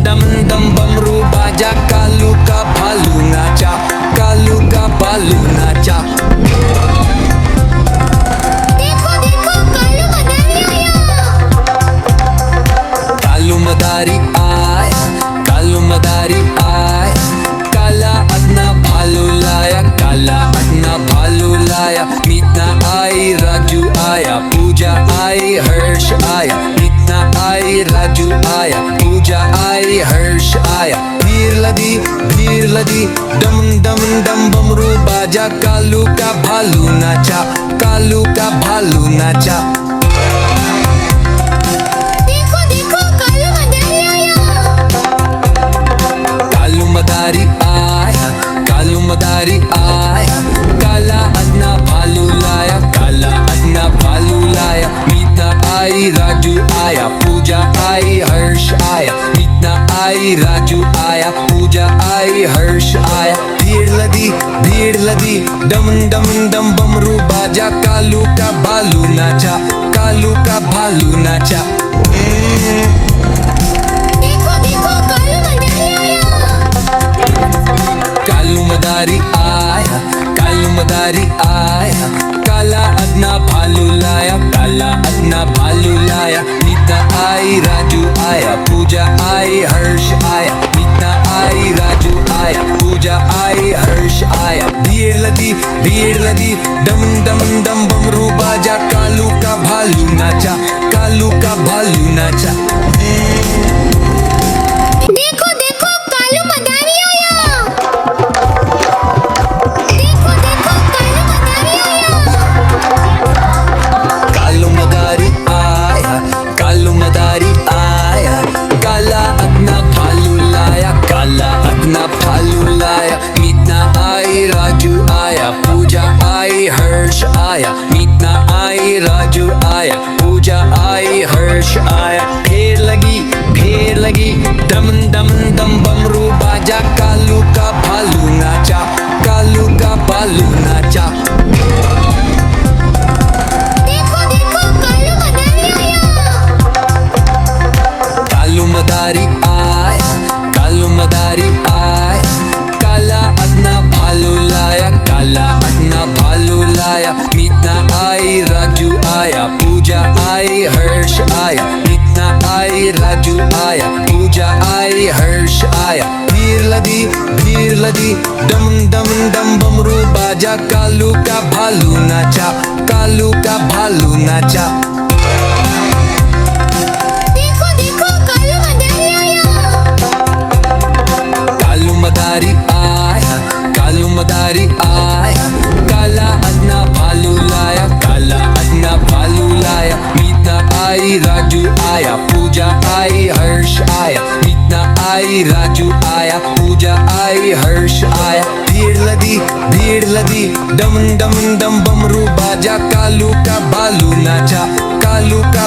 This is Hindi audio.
डम डम बमरू बाजा, कालू का भालू नाचा, कालू का भालू नाचा। देखो देखो कालू मदारी आया। कालू मदारी आया, कालू मदारी आया, काला अपना भालू लाया, काला अपना भालू लाया। मीतना आई, राजू आया, पूजा आई, हर्ष आया। मीतना आई, राजू आया, पूजा आई, हर्ष आया। भीड़ लदी डम डम डम बमरू बाजा, कालू का भालू नाचा, कालू का भालू नाचा। देखो देखो कालू मदारी आया। कालू मदारी आया, कालू मदारी आया, काला अपना भालू लाया, काला अपना भालू लाया। मीता आई, राजू आया, पूजा आई, हर्ष आया। मीता आई, राजू आया, पूजा आई, हर्ष आया। भीड़ लदी डम डम डम बमरू बाजा, कालू का भालू नाचा, कालू का भालू नाचा। देखो देखो कालू मदारी आया। कालू मदारी आया, कालू मदारी आया, काला अपना भालू लाया, काला अपना भालू लाया। मीता आई, राजू आया, पूजा आई, हर्ष आया। मीता आई, राजू आया, पूजा आई, हर्ष आया। भीड़ लदी डम डम डम बमरू बाजा, कालू का भालू नाचा, कालू का भालू नाचा। देखो देखो कालू मदारी आया। देखो देखो कालू मदारी आया। कालू मदारी आया, कालू मदारी आया, काला अपना भालू लाया, काला अपना भालू लाया। मीतना आई, राजू आया, पूजा आई, हर्ष आया। मीतना आई, राजू आया, पूजा आई, हर्ष आया। भीड़ लगी डम डम डम बमरू बाजा, कालू का भालू नाचा, कालू का भालू नाचा। देखो देखो कालू मदारी आया। कालू मदारी आया, कालू मदारी आया, काला अपना भालू लाया, काला अपना भालू लाया। मीतना आई, राजू आया, पूजा आई, हर्ष आया। मीतना आई, राजू आया, पूजा आई, हर्ष आया। भीड़ लदी डम डम डम बमरू बाजा, कालू का भालू नाचा, कालू का भालू नाचा। देखो देखो कालू मदारी आया। कालू मदारी आया, कालू मदारी आया, काला अपना भालू लाया, काला अपना भालू लाया। मीता आई, राजू आया, पूजा आई, हर्ष आया। मीता आई, राजू आया, पूजा आई, हर्ष आया। भीड़ लदी डम डम डम बमरू बाजा, कालू का भालू नाचा, कालू का